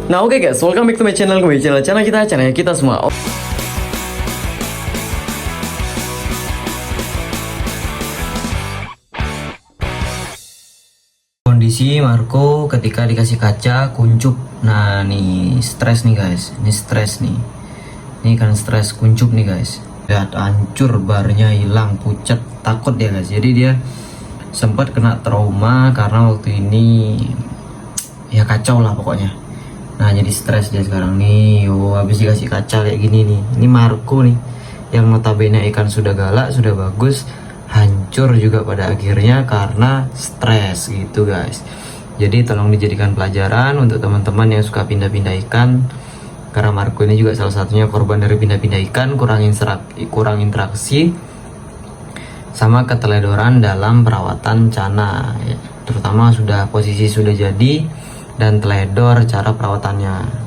Nah oke guys, welcome back to my channel, channel kita semua. Kondisi Marco ketika dikasih kaca kuncup. Nah nih stres nih guys, ini stres nih. Ini kan stres kuncup nih guys. Lihat hancur, barnya hilang, pucat, takut dia guys. Jadi dia sempat kena trauma karena waktu ini ya kacau lah pokoknya. Nah jadi stres dia sekarang nih. Oh, habis dikasih kaca kayak gini nih. Ini Marco nih, yang notabene ikan sudah galak, sudah bagus, hancur juga pada akhirnya karena stres gitu guys. Jadi tolong dijadikan pelajaran untuk teman-teman yang suka pindah-pindah ikan, karena Marco ini juga salah satunya korban dari pindah-pindah ikan, kurang interaksi sama keteledoran dalam perawatan cana ya. Terutama posisi sudah jadi dan teledor cara perawatannya.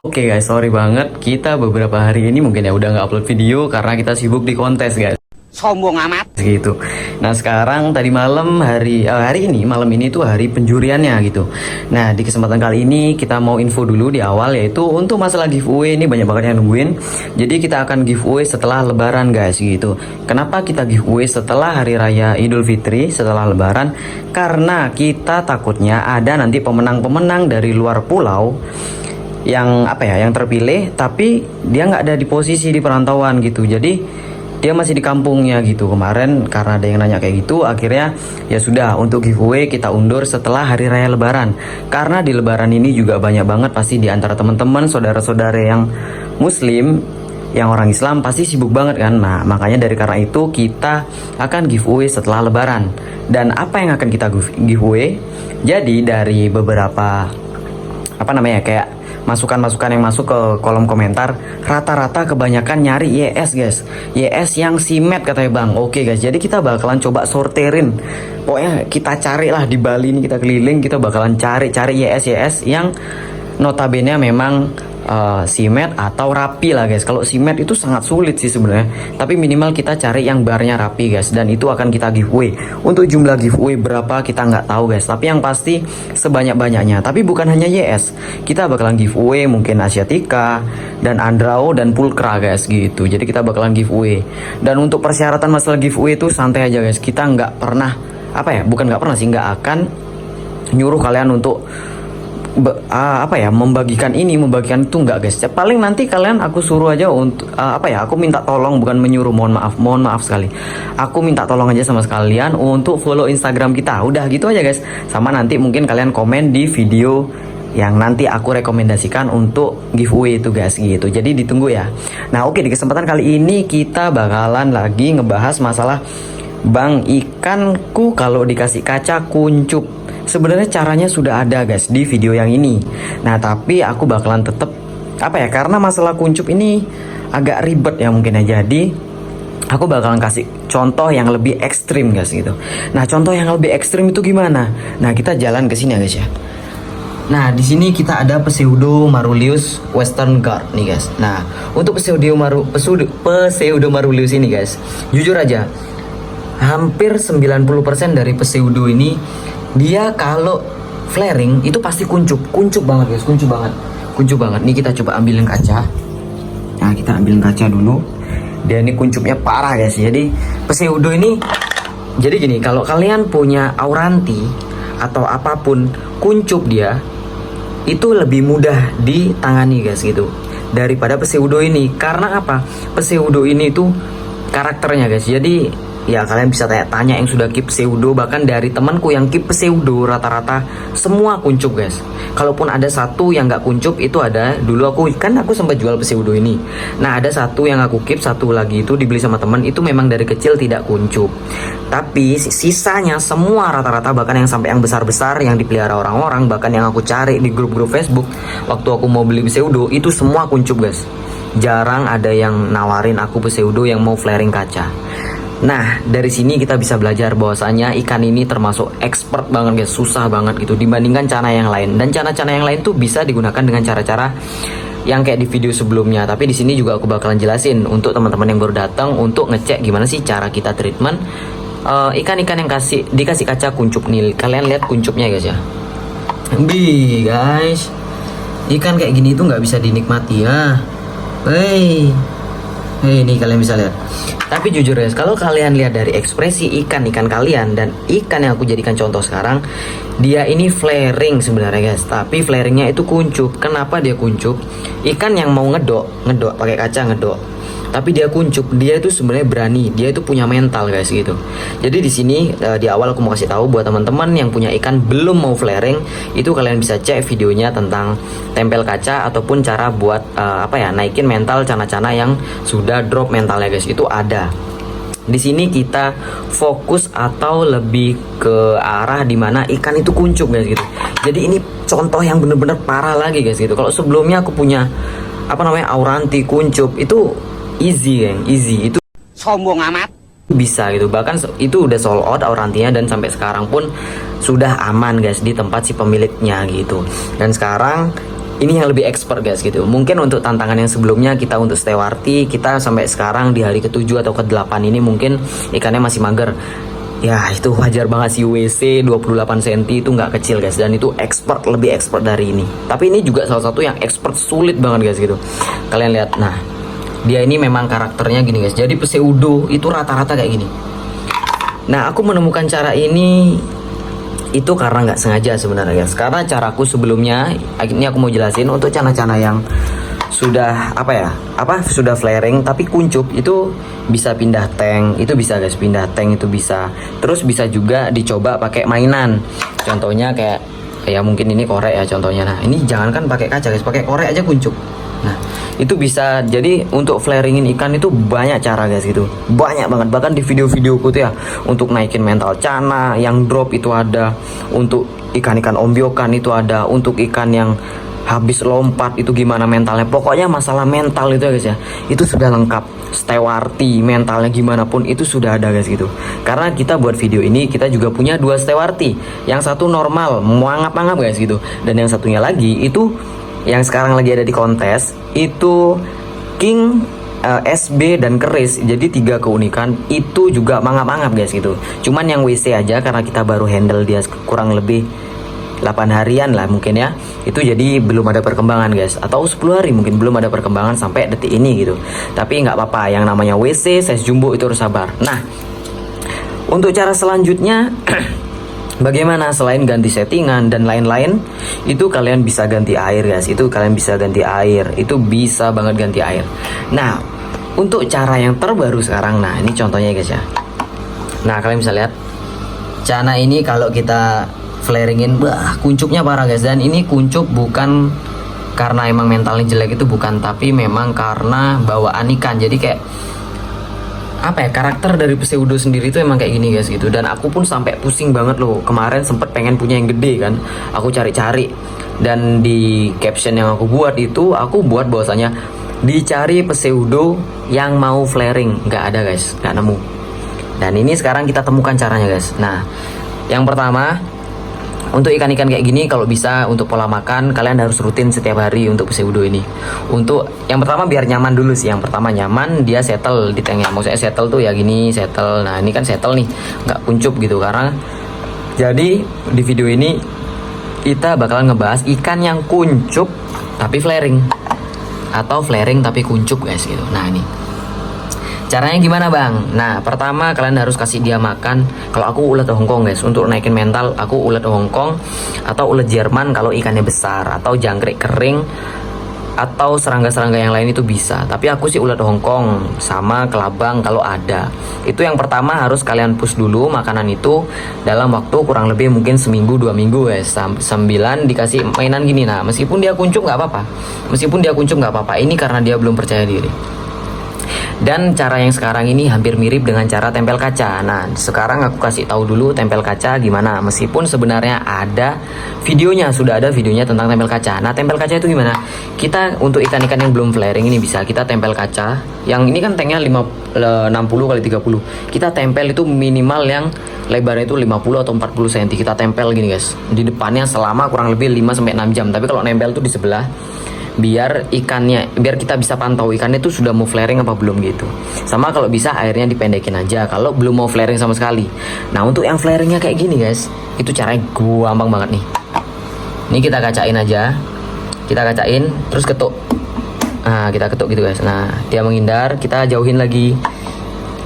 Oke guys, sorry banget kita beberapa hari ini mungkin ya udah nggak upload video karena kita sibuk di kontes guys. Sombong amat Gitu. Nah sekarang tadi malam malam ini tuh hari penjuriannya gitu. Nah di kesempatan kali ini kita mau info dulu di awal, yaitu untuk masalah giveaway ini banyak banget yang nungguin. Jadi kita akan giveaway setelah lebaran guys gitu. Kenapa kita giveaway setelah hari raya Idul Fitri, setelah lebaran? Karena kita takutnya ada nanti pemenang-pemenang dari luar pulau yang yang terpilih tapi dia nggak ada di posisi di perantauan gitu. Jadi dia masih di kampungnya gitu. Kemarin karena ada yang nanya kayak gitu, akhirnya ya sudah, untuk giveaway kita undur setelah hari raya lebaran. Karena di lebaran ini juga banyak banget pasti di antara teman-teman, saudara-saudara yang muslim, yang orang Islam pasti sibuk banget kan. Nah makanya karena itu kita akan giveaway setelah lebaran. Dan apa yang akan kita giveaway? Jadi dari beberapa kayak masukan-masukan yang masuk ke kolom komentar, rata-rata kebanyakan nyari YS guys, YS yang simet katanya bang. Oke guys, jadi kita bakalan coba sorterin, pokoknya kita cari lah di Bali ini, kita keliling, kita bakalan cari YS yang notabene memang simet atau rapi lah guys. Kalau simet itu sangat sulit sih sebenarnya, tapi minimal kita cari yang barnya rapi guys, dan itu akan kita giveaway. Untuk jumlah giveaway berapa kita nggak tahu guys, tapi yang pasti sebanyak-banyaknya. Tapi bukan hanya YS, kita bakalan giveaway mungkin Asiatica dan Andrao dan Pulcra guys gitu. Jadi kita bakalan giveaway. Dan untuk persyaratan masalah giveaway itu santai aja guys, kita nggak pernah nggak akan nyuruh kalian untuk membagikan membagikan itu enggak guys. Paling nanti kalian aku suruh aja untuk aku minta tolong, bukan menyuruh, mohon maaf sekali. Aku minta tolong aja sama sekalian untuk follow Instagram kita. Udah gitu aja guys. Sama nanti mungkin kalian komen di video yang nanti aku rekomendasikan untuk giveaway itu guys gitu. Jadi ditunggu ya. Nah oke, di kesempatan kali ini kita bakalan lagi ngebahas masalah bang, ikanku kalau dikasih kaca kuncup. Sebenarnya caranya sudah ada guys di video yang ini. Nah tapi aku bakalan tetap karena masalah kuncup ini agak ribet ya mungkin ya. Jadi aku bakalan kasih contoh yang lebih ekstrim guys gitu. Nah contoh yang lebih ekstrim itu gimana? Nah kita jalan ke sini ya guys ya. Nah di sini kita ada Pseudo Marulius Western Guard nih guys. Nah untuk Pseudo Marulius ini guys, jujur aja hampir 90% dari Pseudo ini dia kalau flaring itu pasti kuncup banget guys, kuncup banget. Nih kita coba ambilin kaca. Nah kita ambilin kaca dulu. Dia ini kuncupnya parah guys. Jadi Pseudo ini, jadi gini, kalau kalian punya auranti atau apapun kuncup dia itu lebih mudah ditangani guys gitu daripada Pseudo ini. Karena apa? Pseudo ini tuh karakternya guys. Jadi ya kalian bisa tanya yang sudah keep Pseudo, bahkan dari temanku yang keep Pseudo rata-rata semua kuncup guys. Kalaupun ada satu yang nggak kuncup, itu ada dulu aku sempat jual Pseudo ini. Nah ada satu yang aku keep, satu lagi itu dibeli sama teman, itu memang dari kecil tidak kuncup. Tapi sisanya semua rata-rata, bahkan yang sampai yang besar-besar yang dipelihara orang-orang, bahkan yang aku cari di grup-grup Facebook waktu aku mau beli Pseudo, itu semua kuncup guys. Jarang ada yang nawarin aku Pseudo yang mau flaring kaca. Nah dari sini kita bisa belajar bahwasanya ikan ini termasuk expert banget guys, susah banget gitu dibandingkan cana yang lain. Dan cana-cana yang lain tuh bisa digunakan dengan cara-cara yang kayak di video sebelumnya. Tapi di sini juga aku bakalan jelasin untuk teman-teman yang baru datang untuk ngecek gimana sih cara kita treatment ikan-ikan yang dikasih kaca kuncup nih. Kalian lihat kuncupnya guys ya. Bi guys, ikan kayak gini tuh nggak bisa dinikmati ya. Hei, hei, ini kalian bisa lihat. Tapi jujur guys, kalau kalian lihat dari ekspresi ikan kalian dan ikan yang aku jadikan contoh sekarang, dia ini flaring sebenarnya guys. Tapi flaringnya itu kuncup. Kenapa dia kuncup? Ikan yang mau ngedok pakai kaca ngedok, tapi dia kuncup, dia itu sebenarnya berani, dia itu punya mental guys gitu. Jadi di sini di awal aku mau kasih tahu buat teman-teman yang punya ikan belum mau flaring, itu kalian bisa cek videonya tentang tempel kaca ataupun cara buat naikin mental cana-cana yang sudah drop mentalnya guys, itu ada. Di sini kita fokus atau lebih ke arah dimana ikan itu kuncup guys gitu. Jadi ini contoh yang bener-bener parah lagi guys gitu. Kalau sebelumnya aku punya auranti kuncup itu easy geng, easy, itu sombong amat bisa gitu. Bahkan itu udah sold out aurantinya dan sampai sekarang pun sudah aman guys di tempat si pemiliknya gitu. Dan sekarang ini yang lebih expert guys gitu. Mungkin untuk tantangan yang sebelumnya kita untuk stewarti, kita sampai sekarang di hari ke-7 atau ke-8 ini mungkin ikannya masih mager. Ya itu wajar banget sih, WC 28 cm itu nggak kecil guys. Dan itu expert, lebih expert dari ini. Tapi ini juga salah satu yang expert sulit banget guys gitu. Kalian lihat, nah dia ini memang karakternya gini guys. Jadi pseudo itu rata-rata kayak gini. Nah aku menemukan cara ini itu karena nggak sengaja sebenarnya guys. Karena caraku sebelumnya, ini aku mau jelasin untuk cana-cana yang sudah sudah flaring tapi kuncup, itu bisa pindah tank, itu bisa guys, pindah tank itu bisa. Terus bisa juga dicoba pakai mainan. Contohnya kayak ya mungkin ini korek ya contohnya. Nah ini jangankan pakai kaca guys, pakai korek aja kuncup. Nah itu bisa. Jadi untuk flaringin ikan itu banyak cara guys gitu, banyak banget. Bahkan di video-videoku tuh ya, untuk naikin mental cana yang drop itu ada, untuk ikan-ikan ombyokan itu ada, untuk ikan yang habis lompat itu gimana mentalnya. Pokoknya masalah mental itu ya guys ya, itu sudah lengkap. Stewarti mentalnya gimana pun itu sudah ada guys gitu. Karena kita buat video ini kita juga punya 2 stewarti, yang satu normal mangap-mangap guys gitu, dan yang satunya lagi itu yang sekarang lagi ada di kontes itu king, SB dan keris. Jadi 3 keunikan itu juga mangap-mangap guys gitu. Cuman yang WC aja karena kita baru handle dia kurang lebih 8 harian lah mungkin ya, itu jadi belum ada perkembangan guys, atau 10 hari mungkin belum ada perkembangan sampai detik ini gitu. Tapi nggak apa-apa, yang namanya WC size jumbo itu harus sabar. Nah untuk cara selanjutnya bagaimana selain ganti settingan dan lain-lain, itu kalian bisa ganti air guys. Itu kalian bisa ganti air, itu bisa banget ganti air. Nah untuk cara yang terbaru sekarang, nah ini contohnya guys ya. Nah kalian bisa lihat cana ini kalau kita flaringin, kuncupnya parah guys. Dan ini kuncup bukan karena emang mentalnya jelek, itu bukan, tapi memang karena bawaan ikan. Jadi kayak karakter dari pseudo sendiri itu emang kayak gini guys gitu. Dan aku pun sampai pusing banget loh, kemarin sempet pengen punya yang gede kan, aku cari-cari. Dan di caption yang aku buat itu, aku buat bahwasanya dicari pseudo yang mau flaring, nggak ada guys, nggak nemu. Dan ini sekarang kita temukan caranya guys. Nah yang pertama, untuk ikan-ikan kayak gini kalau bisa untuk pola makan kalian harus rutin setiap hari untuk pseudo ini. Untuk yang pertama biar nyaman dulu sih. Yang pertama nyaman, dia settle di tanknya. Maksudnya settle tuh ya gini, settle. Nah ini kan settle nih, nggak kuncup gitu. Karena jadi di video ini kita bakalan ngebahas ikan yang kuncup tapi flaring, atau flaring tapi kuncup guys gitu. Nah ini caranya gimana bang? Nah pertama kalian harus kasih dia makan. Kalau aku ulet Hongkong guys, untuk naikin mental aku ulet Hongkong atau ulet Jerman kalau ikannya besar, atau jangkrik kering, atau serangga-serangga yang lain itu bisa. Tapi aku sih ulet Hongkong sama kelabang kalau ada. Itu yang pertama harus kalian push dulu makanan itu dalam waktu kurang lebih mungkin seminggu 2 minggu guys. 9 dikasih mainan gini. Nah meskipun dia kuncup nggak apa-apa, ini karena dia belum percaya diri. Dan cara yang sekarang ini hampir mirip dengan cara tempel kaca. Nah sekarang aku kasih tahu dulu tempel kaca gimana. Meskipun sebenarnya ada videonya, sudah ada videonya tentang tempel kaca. Nah tempel kaca itu gimana? Kita untuk ikan-ikan yang belum flaring ini bisa kita tempel kaca. Yang ini kan tanknya 60 kali 30. Kita tempel itu minimal yang lebarnya itu 50 atau 40 cm. Kita tempel gini guys, di depannya selama kurang lebih 5-6 jam. Tapi kalau nempel tuh di sebelah, biar kita bisa pantau ikannya itu sudah mau flaring apa belum gitu. Sama kalau bisa airnya dipendekin aja kalau belum mau flaring sama sekali. Nah untuk yang flaringnya kayak gini guys, itu caranya gampang banget nih. Ini kita kacain aja, kita kacain terus ketuk. Nah kita ketuk gitu guys. Nah dia menghindar, kita jauhin lagi.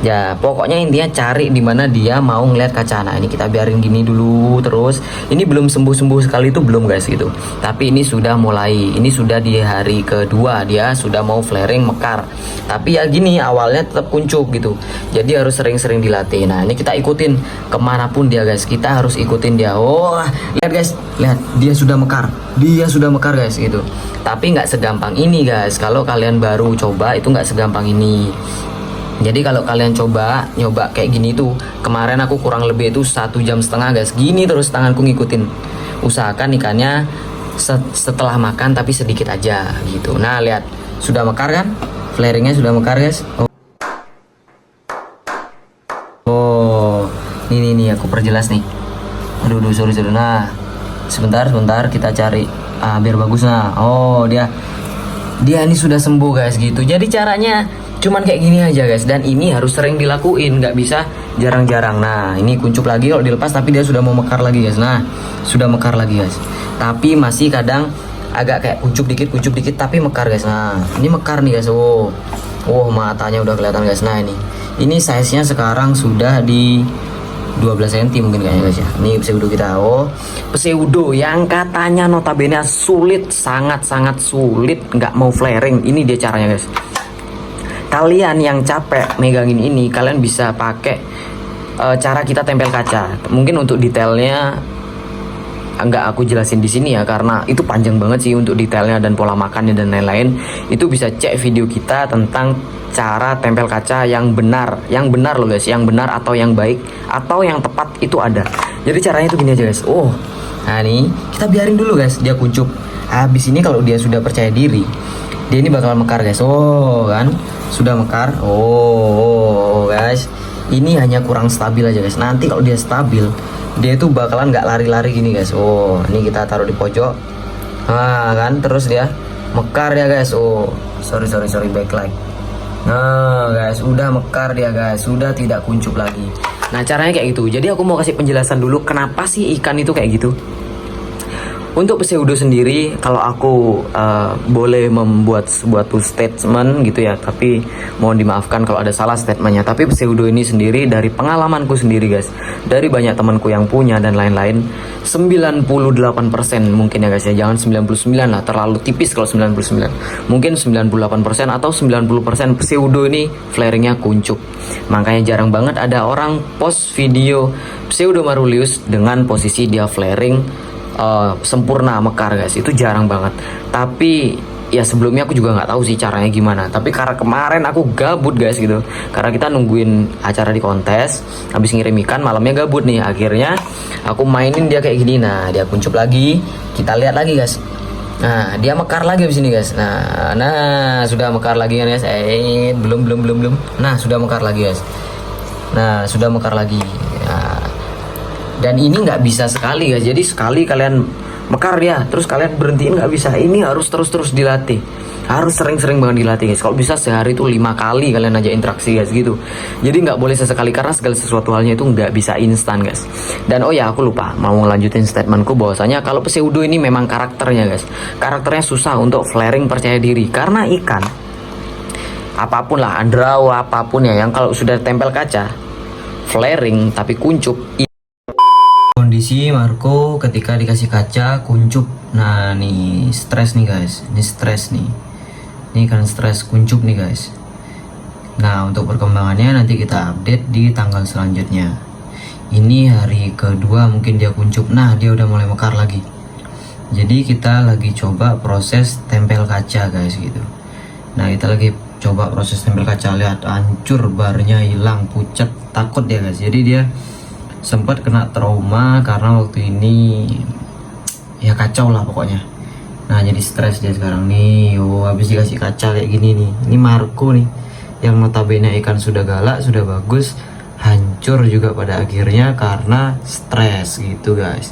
Ya pokoknya intinya cari di mana dia mau ngeliat kaca. Nah ini kita biarin gini dulu terus. Ini belum sembuh sekali itu belum guys gitu. Tapi ini sudah mulai. Ini sudah di hari kedua dia sudah mau flaring mekar. Tapi ya gini awalnya tetap kuncup gitu. Jadi harus sering-sering dilatih. Nah ini kita ikutin kemanapun dia guys. Kita harus ikutin dia. Oh lihat guys, lihat dia sudah mekar. Dia sudah mekar guys gitu. Tapi nggak segampang ini guys. Kalau kalian baru coba itu nggak segampang ini. Jadi kalau kalian nyoba kayak gini tuh, kemarin aku kurang lebih itu 1,5 jam guys. Gini terus tanganku ngikutin. Usahakan ikannya setelah makan tapi sedikit aja gitu. Nah lihat sudah mekar kan? Flaringnya sudah mekar guys. Oh, ini aku perjelas nih. Aduh sorry. Nah sebentar kita cari biar bagus. Nah oh dia ini sudah sembuh guys gitu. Jadi caranya cuman kayak gini aja guys, dan ini harus sering dilakuin, nggak bisa jarang-jarang. Nah ini kuncup lagi kalau dilepas, tapi dia sudah mau mekar lagi guys. Nah sudah mekar lagi guys, tapi masih kadang agak kayak kuncup dikit tapi mekar guys. Nah ini mekar nih guys. Oh matanya udah kelihatan guys. Nah ini size nya sekarang sudah di 12 cm mungkin kayaknya guys ya. Ini pseudo kita. Oh pseudo yang katanya notabene sulit, sangat sulit, nggak mau flaring. Ini dia caranya guys. Kalian yang capek megangin ini, kalian bisa pakai cara kita tempel kaca. Mungkin untuk detailnya nggak aku jelasin di sini ya, karena itu panjang banget sih untuk detailnya dan pola makannya dan lain-lain. Itu bisa cek video kita tentang cara tempel kaca yang benar loh guys, yang benar atau yang baik atau yang tepat itu ada. Jadi caranya itu gini aja guys. Oh, nah nih kita biarin dulu guys, dia kuncup. Habis ini kalau dia sudah percaya diri, dia ini bakal mekar guys. Oh kan sudah mekar. Oh guys, ini hanya kurang stabil aja guys. Nanti kalau dia stabil, dia itu bakalan nggak lari-lari gini guys. Oh ini kita taruh di pojok. Nah kan terus dia mekar ya guys. Oh sorry backlight. Nah guys udah mekar dia guys, sudah tidak kuncup lagi. Nah caranya kayak gitu. Jadi aku mau kasih penjelasan dulu kenapa sih ikan itu kayak gitu. Untuk pseudo sendiri, kalau aku boleh membuat sebuah statement gitu ya, tapi mohon dimaafkan kalau ada salah statementnya. Tapi pseudo ini sendiri dari pengalamanku sendiri guys, dari banyak temanku yang punya dan lain-lain, 98% mungkin ya guys ya, jangan 99 lah, terlalu tipis kalau 99. Mungkin 98% atau 90% pseudo ini flaringnya kuncup. Makanya jarang banget ada orang post video pseudo Marulius dengan posisi dia flaring sempurna mekar guys, itu jarang banget. Tapi ya sebelumnya aku juga nggak tahu sih caranya gimana, tapi karena kemarin aku gabut guys gitu, karena kita nungguin acara di kontes, habis ngirim ikan malamnya gabut nih, akhirnya aku mainin dia kayak gini. Nah dia kuncup lagi, kita lihat lagi guys. Nah dia mekar lagi di sini guys. Nah sudah mekar lagi kan guys. Belum. Nah sudah mekar lagi guys. Nah sudah mekar lagi. Nah, dan ini nggak bisa sekali guys. Jadi sekali kalian mekar ya, terus kalian berhentiin nggak bisa. Ini harus terus dilatih, harus sering-sering banget dilatih guys. Kalau bisa sehari itu 5 kali kalian aja interaksi guys gitu. Jadi nggak boleh sesekali, karena segala sesuatu halnya itu nggak bisa instan guys. Dan oh ya aku lupa mau ngelanjutin statementku bahwasanya kalau pseudo ini memang karakternya guys, karakternya susah untuk flaring percaya diri, karena ikan apapun lah, andrau apapun ya, yang kalau sudah tempel kaca flaring tapi kuncup. Kondisi Marco ketika dikasih kaca kuncup. Nah nih stres nih guys, ini stres nih, ini kan stres kuncup nih guys. Nah untuk perkembangannya nanti kita update di tanggal selanjutnya. Ini hari kedua mungkin dia kuncup. Nah dia udah mulai mekar lagi. Jadi kita lagi coba proses tempel kaca guys gitu. Nah kita lagi coba proses tempel kaca. Lihat hancur, barnya hilang, pucat, takut dia guys. Jadi dia sempat kena trauma karena waktu ini ya kacau lah pokoknya. Nah jadi stres dia sekarang nih. Oh habis dikasih kaca kayak gini nih. Ini Marco nih, yang notabene ikan sudah galak, sudah bagus, hancur juga pada akhirnya karena stres gitu guys.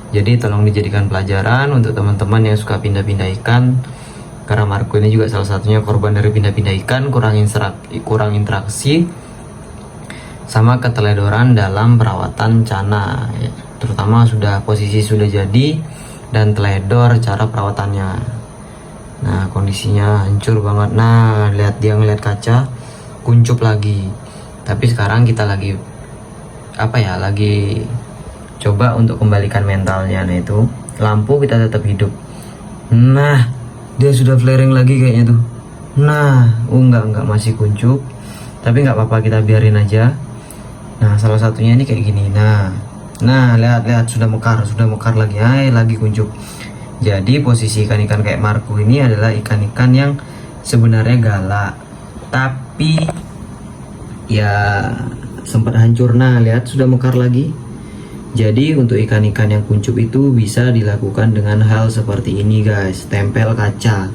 Jadi tolong dijadikan pelajaran untuk teman-teman yang suka pindah-pindah ikan, karena Marco ini juga salah satunya korban dari pindah-pindah ikan, kurang interaksi sama keteledoran dalam perawatan cana ya. Terutama posisi sudah jadi, dan teledor cara perawatannya. Nah, kondisinya hancur banget. Nah, lihat dia ngeliat kaca, kuncup lagi. Tapi sekarang kita lagi lagi coba untuk kembalikan mentalnya. Nah, itu lampu kita tetap hidup. Nah, dia sudah flaring lagi kayaknya tuh. Nah, enggak masih kuncup. Tapi nggak apa-apa, kita biarin aja. Nah, salah satunya ini kayak gini. Nah, lihat sudah mekar lagi. Lagi kuncup. Jadi posisi ikan-ikan kayak Marco ini adalah ikan-ikan yang sebenarnya galak, tapi ya sempat hancur. Nah, lihat sudah mekar lagi. Jadi untuk ikan-ikan yang kuncup itu bisa dilakukan dengan hal seperti ini guys, tempel kaca.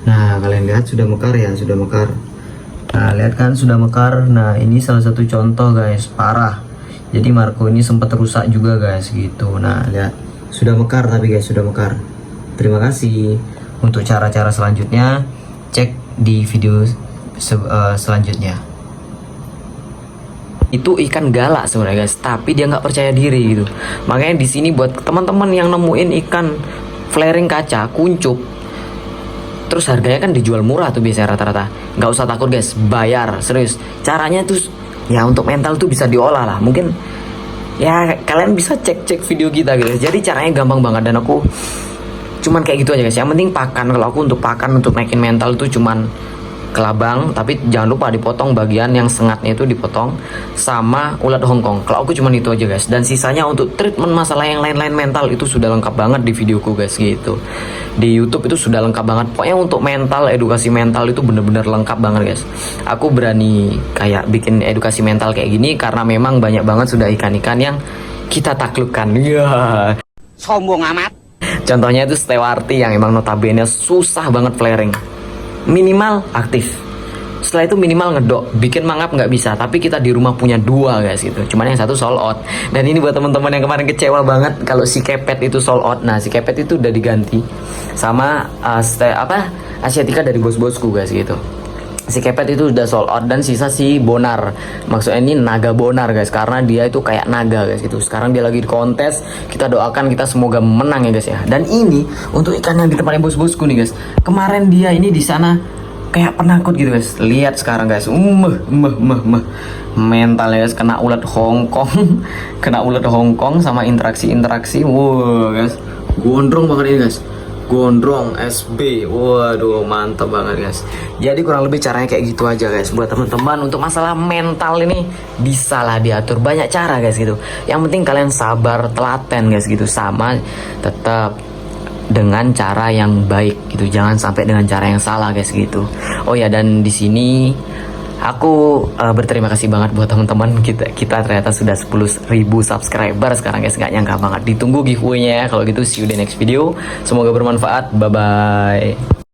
Nah, kalian lihat sudah mekar ya, sudah mekar. Nah, lihat kan sudah mekar. Nah, ini salah satu contoh guys, parah. Jadi Marco ini sempat rusak juga guys gitu. Nah, lihat sudah mekar, tapi guys sudah mekar. Terima kasih. Untuk cara-cara selanjutnya cek di video selanjutnya. Itu ikan galak sebenarnya guys, tapi dia nggak percaya diri gitu. Makanya di sini buat teman-teman yang nemuin ikan flaring kaca kuncup, terus harganya kan dijual murah tuh biasanya rata-rata, nggak usah takut guys, bayar serius. Caranya tuh ya untuk mental tuh bisa diolah lah. Mungkin ya kalian bisa cek video kita guys. Jadi caranya gampang banget dan aku cuman kayak gitu aja guys. Yang penting pakan. Kalau aku untuk pakan untuk naikin mental tuh cuman kelabang, tapi jangan lupa dipotong bagian yang sengatnya itu dipotong, sama ulat Hongkong. Kalau aku cuman itu aja guys, dan sisanya untuk treatment masalah yang lain-lain mental itu sudah lengkap banget di videoku guys gitu. Di YouTube itu sudah lengkap banget. Pokoknya untuk mental, edukasi mental itu bener-bener lengkap banget guys. Aku berani kayak bikin edukasi mental kayak gini karena memang banyak banget sudah ikan-ikan yang kita taklukkan. Ya. Sombong amat. Contohnya itu Stewarti yang emang notabene susah banget flaring. Minimal aktif, setelah itu minimal ngedok, bikin mangap nggak bisa, tapi kita di rumah punya 2 guys gitu. Cuman yang satu sold out. Dan ini buat teman-teman yang kemarin kecewa banget kalau si kepet itu sold out. Nah, si kepet itu udah diganti sama Asiatica dari bos-bosku guys gitu. Si kepet itu udah sold out dan sisa si bonar. Maksudnya ini naga bonar guys, karena dia itu kayak naga guys gitu. Sekarang dia lagi di kontes. Kita doakan kita semoga menang ya guys ya. Dan ini untuk ikan yang di tempatnya bos-bosku nih guys. Kemarin dia ini di sana kayak penakut gitu guys. Lihat sekarang guys. Mentalnya guys kena ulat Hongkong. Kena ulat Hongkong sama interaksi. Wow guys. Gondrong banget ini guys. Gondrong SB, waduh mantap banget guys. Jadi kurang lebih caranya kayak gitu aja guys. Buat teman-teman untuk masalah mental ini bisa lah diatur, banyak cara guys gitu. Yang penting kalian sabar, telaten guys gitu, sama tetap dengan cara yang baik gitu. Jangan sampai dengan cara yang salah guys gitu. Oh ya, dan di sini aku berterima kasih banget buat teman-teman kita ternyata sudah 10.000 subscriber sekarang guys. Nggak nyangka banget. Ditunggu giveaway-nya ya. Kalau gitu see you di next video. Semoga bermanfaat. Bye bye.